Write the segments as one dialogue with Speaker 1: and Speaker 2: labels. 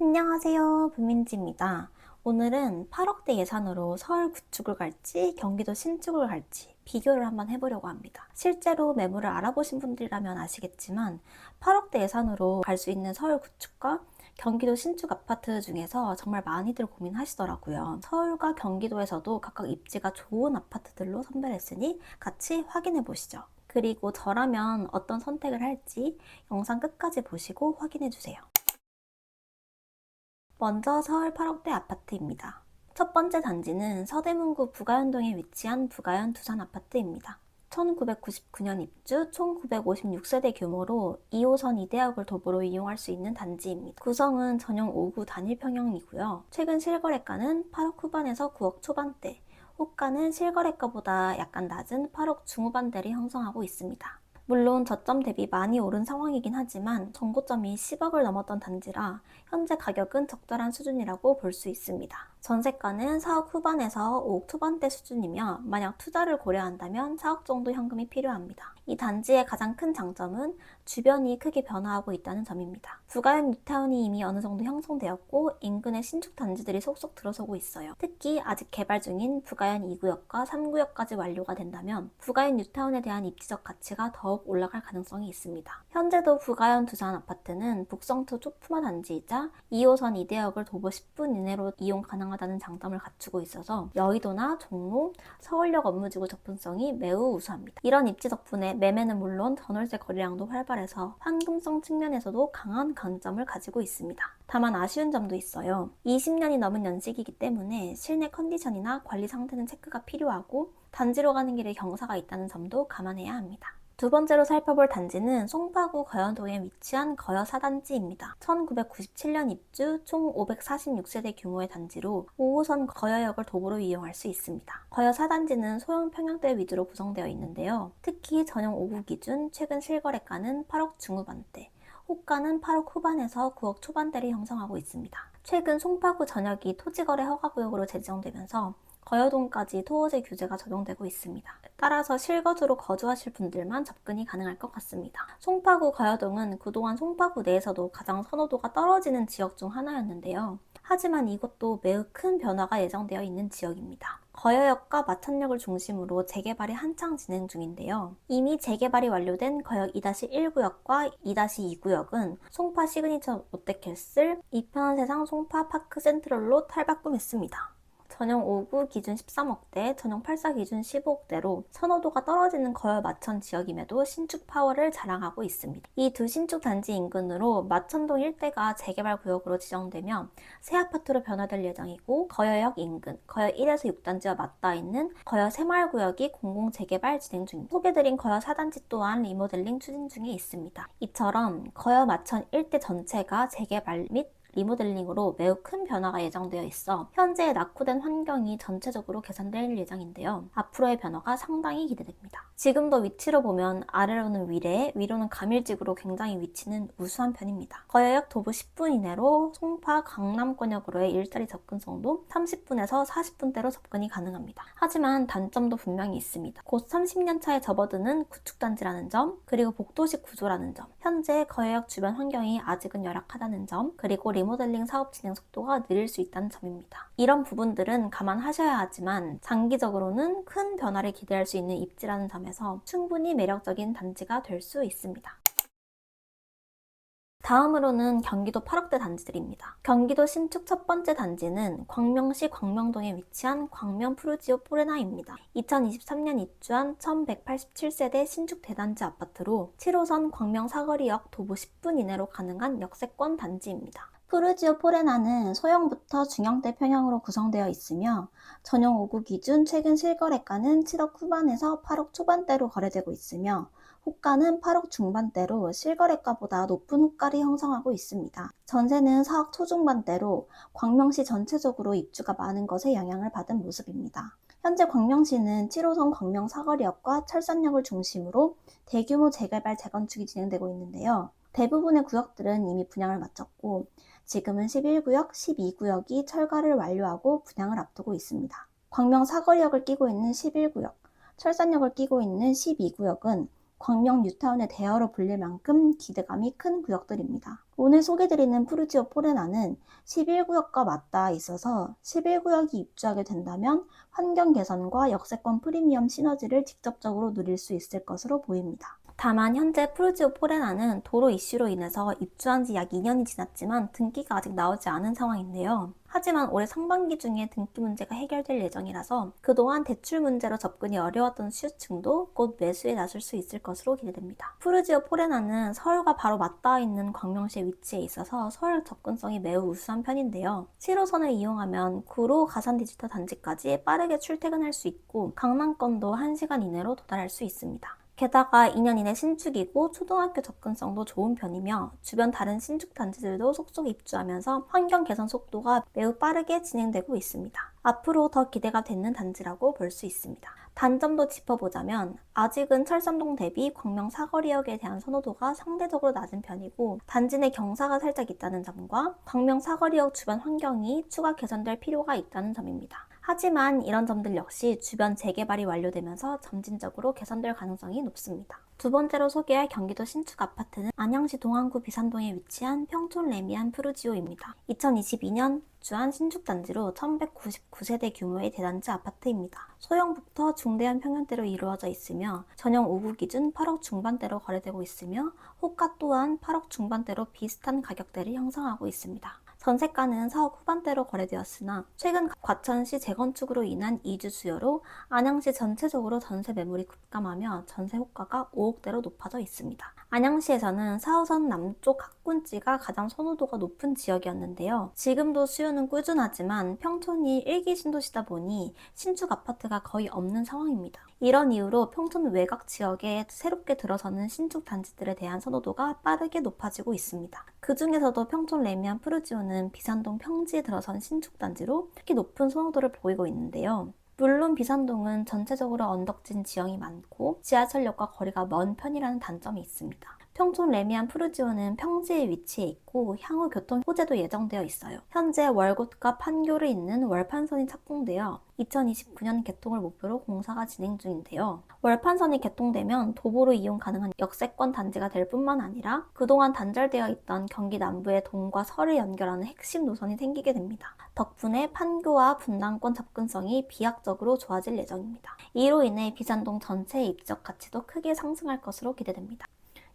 Speaker 1: 안녕하세요. 부민지입니다. 오늘은 8억대 예산으로 서울 구축을 갈지 경기도 신축을 갈지 비교를 한번 해보려고 합니다. 실제로 매물을 알아보신 분들이라면 아시겠지만 8억대 예산으로 갈 수 있는 서울 구축과 경기도 신축 아파트 중에서 정말 많이들 고민하시더라고요. 서울과 경기도에서도 각각 입지가 좋은 아파트들로 선별했으니 같이 확인해 보시죠. 그리고 저라면 어떤 선택을 할지 영상 끝까지 보시고 확인해 주세요. 먼저 서울 8억대 아파트입니다. 첫 번째 단지는 서대문구 부가연동에 위치한 부가연 두산 아파트입니다. 1999년 입주, 총 956세대 규모로 2호선 이대역을 도보로 이용할 수 있는 단지입니다. 구성은 전용 5구 단일 평형이고요. 최근 실거래가는 8억 후반에서 9억 초반대, 호가는 실거래가보다 약간 낮은 8억 중후반대를 형성하고 있습니다. 물론 저점 대비 많이 오른 상황이긴 하지만 정고점이 10억을 넘었던 단지라 현재 가격은 적절한 수준이라고 볼 수 있습니다. 전세가는 4억 후반에서 5억 초반대 수준이며 만약 투자를 고려한다면 4억 정도 현금이 필요합니다. 이 단지의 가장 큰 장점은 주변이 크게 변화하고 있다는 점입니다. 부가연 뉴타운이 이미 어느 정도 형성되었고 인근의 신축 단지들이 속속 들어서고 있어요. 특히 아직 개발 중인 부가연 2구역과 3구역까지 완료가 된다면 부가연 뉴타운에 대한 입지적 가치가 더욱 올라갈 가능성이 있습니다. 현재도 부가연 두산 아파트는 북성투 초품화 단지이자 2호선 이대역을 도보 10분 이내로 이용 가능하다는 장점을 갖추고 있어서 여의도나 종로, 서울역 업무지구 접근성이 매우 우수합니다. 이런 입지 덕분에 매매는 물론 전월세 거래량도 활발해서 황금성 측면에서도 강한 강점을 가지고 있습니다. 다만 아쉬운 점도 있어요. 20년이 넘은 연식이기 때문에 실내 컨디션이나 관리 상태는 체크가 필요하고 단지로 가는 길에 경사가 있다는 점도 감안해야 합니다. 두 번째로 살펴볼 단지는 송파구 거여동에 위치한 거여 4단지입니다. 1997년 입주, 총 546세대 규모의 단지로 5호선 거여역을 도보로 이용할 수 있습니다. 거여 4단지는 소형 평형대 위주로 구성되어 있는데요. 특히 전용 5구 기준 최근 실거래가는 8억 중후반대, 호가는 8억 후반에서 9억 초반대를 형성하고 있습니다. 최근 송파구 전역이 토지거래 허가구역으로 제정되면서 거여동까지 토호제 규제가 적용되고 있습니다. 따라서 실거주로 거주하실 분들만 접근이 가능할 것 같습니다. 송파구 거여동은 그동안 송파구 내에서도 가장 선호도가 떨어지는 지역 중 하나였는데요. 하지만 이것도 매우 큰 변화가 예정되어 있는 지역입니다. 거여역과 마천역을 중심으로 재개발이 한창 진행 중인데요. 이미 재개발이 완료된 거역 2-1구역과 2-2구역은 송파 시그니처 롯데캐슬, 이편세상 송파 파크 센트럴로 탈바꿈했습니다. 전용 5구 기준 13억대, 전용 8사 기준 15억대로 선호도가 떨어지는 거여 마천 지역임에도 신축 파워를 자랑하고 있습니다. 이 두 신축 단지 인근으로 마천동 일대가 재개발 구역으로 지정되며 새 아파트로 변화될 예정이고 거여역 인근, 거여 1에서 6단지와 맞닿아 있는 거여 새마을구역이 공공 재개발 진행 중입니다. 소개드린 거여 4단지 또한 리모델링 추진 중에 있습니다. 이처럼 거여 마천 일대 전체가 재개발 및 리모델링으로 매우 큰 변화가 예정되어 있어 현재 낙후된 환경이 전체적으로 개선될 예정인데요. 앞으로의 변화가 상당히 기대됩니다. 지금도 위치로 보면 아래로는 위례, 위로는 가밀직으로 굉장히 위치는 우수한 편입니다. 거여역 도보 10분 이내로 송파 강남권역으로의 일자리 접근성도 30분에서 40분대로 접근이 가능합니다. 하지만 단점도 분명히 있습니다. 곧 30년 차에 접어드는 구축단지라는 점, 그리고 복도식 구조라는 점, 현재 거여역 주변 환경이 아직은 열악하다는 점, 그리고 리모델링 사업 진행 속도가 느릴 수 있다는 점입니다. 이런 부분들은 감안하셔야 하지만 장기적으로는 큰 변화를 기대할 수 있는 입지라는 점에서 충분히 매력적인 단지가 될 수 있습니다. 다음으로는 경기도 8억대 단지들입니다. 경기도 신축 첫 번째 단지는 광명시 광명동에 위치한 광명 푸르지오 포레나입니다. 2023년 입주한 1187세대 신축 대단지 아파트로 7호선 광명 사거리역 도보 10분 이내로 가능한 역세권 단지입니다. 푸르지오 포레나는 소형부터 중형대 평형으로 구성되어 있으며 전용 5구 기준 최근 실거래가는 7억 후반에서 8억 초반대로 거래되고 있으며 호가는 8억 중반대로 실거래가보다 높은 호가를 형성하고 있습니다. 전세는 4억 초중반대로 광명시 전체적으로 입주가 많은 것에 영향을 받은 모습입니다. 현재 광명시는 7호선 광명 사거리역과 철산역을 중심으로 대규모 재개발 재건축이 진행되고 있는데요. 대부분의 구역들은 이미 분양을 마쳤고 지금은 11구역, 12구역이 철거를 완료하고 분양을 앞두고 있습니다. 광명 사거리역을 끼고 있는 11구역, 철산역을 끼고 있는 12구역은 광명 뉴타운의 대여로 불릴 만큼 기대감이 큰 구역들입니다. 오늘 소개드리는 푸르지오 포레나는 11구역과 맞닿아 있어서 11구역이 입주하게 된다면 환경 개선과 역세권 프리미엄 시너지를 직접적으로 누릴 수 있을 것으로 보입니다. 다만 현재 푸르지오 포레나는 도로 이슈로 인해서 입주한 지 약 2년이 지났지만 등기가 아직 나오지 않은 상황인데요. 하지만 올해 상반기 중에 등기 문제가 해결될 예정이라서 그동안 대출 문제로 접근이 어려웠던 수요층도 곧 매수에 나설 수 있을 것으로 기대됩니다. 푸르지오 포레나는 서울과 바로 맞닿아 있는 광명시에 위치해 있어서 서울 접근성이 매우 우수한 편인데요. 7호선을 이용하면 구로 가산 디지털 단지까지 빠르게 출퇴근할 수 있고 강남권도 1시간 이내로 도달할 수 있습니다. 게다가 2년 이내 신축이고 초등학교 접근성도 좋은 편이며 주변 다른 신축 단지들도 속속 입주하면서 환경 개선 속도가 매우 빠르게 진행되고 있습니다. 앞으로 더 기대가 되는 단지라고 볼 수 있습니다. 단점도 짚어보자면 아직은 철산동 대비 광명 사거리역에 대한 선호도가 상대적으로 낮은 편이고 단지 내 경사가 살짝 있다는 점과 광명 사거리역 주변 환경이 추가 개선될 필요가 있다는 점입니다. 하지만 이런 점들 역시 주변 재개발이 완료되면서 점진적으로 개선될 가능성이 높습니다. 두 번째로 소개할 경기도 신축 아파트는 안양시 동안구 비산동에 위치한 평촌 레미안 푸르지오입니다. 2022년 입주한 신축 단지로 1199세대 규모의 대단지 아파트입니다. 소형부터 중대한 평형대로 이루어져 있으며 전용 5구 기준 8억 중반대로 거래되고 있으며 호가 또한 8억 중반대로 비슷한 가격대를 형성하고 있습니다. 전세가는 4억 후반대로 거래되었으나 최근 과천시 재건축으로 인한 이주 수요로 안양시 전체적으로 전세 매물이 급감하며 전세 호가가 5억대로 높아져 있습니다. 안양시에서는 4호선 남쪽 학군지가 가장 선호도가 높은 지역이었는데요. 지금도 수요는 꾸준하지만 평촌이 1기 신도시다 보니 신축 아파트가 거의 없는 상황입니다. 이런 이유로 평촌 외곽 지역에 새롭게 들어서는 신축 단지들에 대한 선호도가 빠르게 높아지고 있습니다. 그 중에서도 평촌 레미안 푸르지오는 비산동 평지에 들어선 신축 단지로 특히 높은 선호도를 보이고 있는데요. 물론 비산동은 전체적으로 언덕진 지형이 많고 지하철역과 거리가 먼 편이라는 단점이 있습니다. 평촌 레미안 푸르지오는 평지에 위치해 있고 향후 교통 호재도 예정되어 있어요. 현재 월곶과 판교를 잇는 월판선이 착공되어 2029년 개통을 목표로 공사가 진행 중인데요. 월판선이 개통되면 도보로 이용 가능한 역세권 단지가 될 뿐만 아니라 그동안 단절되어 있던 경기 남부의 동과 서를 연결하는 핵심 노선이 생기게 됩니다. 덕분에 판교와 분당권 접근성이 비약적으로 좋아질 예정입니다. 이로 인해 비산동 전체의 입지적 가치도 크게 상승할 것으로 기대됩니다.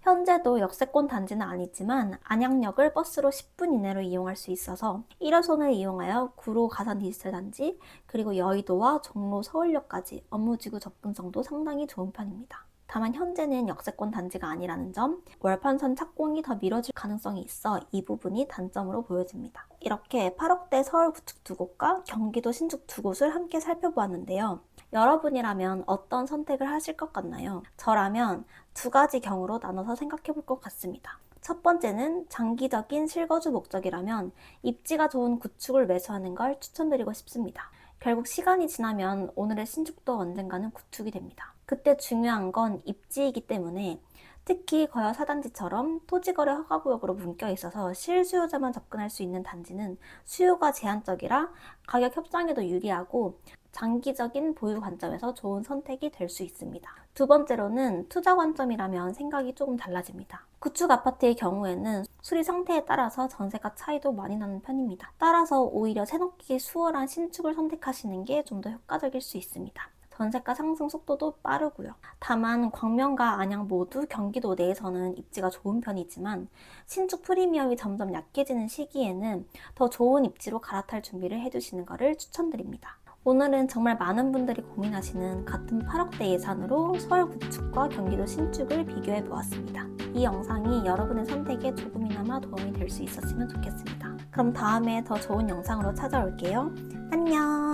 Speaker 1: 현재도 역세권 단지는 아니지만 안양역을 버스로 10분 이내로 이용할 수 있어서 1호선을 이용하여 구로 가산 디지털 단지 그리고 여의도와 종로 서울역까지 업무지구 접근성도 상당히 좋은 편입니다. 다만 현재는 역세권 단지가 아니라는 점, 월판선 착공이 더 미뤄질 가능성이 있어 이 부분이 단점으로 보여집니다. 이렇게 8억대 서울 구축 두 곳과 경기도 신축 두 곳을 함께 살펴보았는데요. 여러분이라면 어떤 선택을 하실 것 같나요? 저라면 두 가지 경우로 나눠서 생각해 볼 것 같습니다. 첫 번째는 장기적인 실거주 목적이라면 입지가 좋은 구축을 매수하는 걸 추천드리고 싶습니다. 결국 시간이 지나면 오늘의 신축도 언젠가는 구축이 됩니다. 그때 중요한 건 입지이기 때문에 특히 거여 4단지처럼 토지거래 허가구역으로 묶여 있어서 실수요자만 접근할 수 있는 단지는 수요가 제한적이라 가격 협상에도 유리하고 장기적인 보유 관점에서 좋은 선택이 될 수 있습니다. 두 번째로는 투자 관점이라면 생각이 조금 달라집니다. 구축 아파트의 경우에는 수리 상태에 따라서 전세가 차이도 많이 나는 편입니다. 따라서 오히려 새롭게 수월한 신축을 선택하시는 게 좀 더 효과적일 수 있습니다. 전세가 상승 속도도 빠르고요. 다만 광명과 안양 모두 경기도 내에서는 입지가 좋은 편이지만 신축 프리미엄이 점점 약해지는 시기에는 더 좋은 입지로 갈아탈 준비를 해두시는 것을 추천드립니다. 오늘은 정말 많은 분들이 고민하시는 같은 8억대 예산으로 서울 구축과 경기도 신축을 비교해 보았습니다. 이 영상이 여러분의 선택에 조금이나마 도움이 될 수 있었으면 좋겠습니다. 그럼 다음에 더 좋은 영상으로 찾아올게요. 안녕!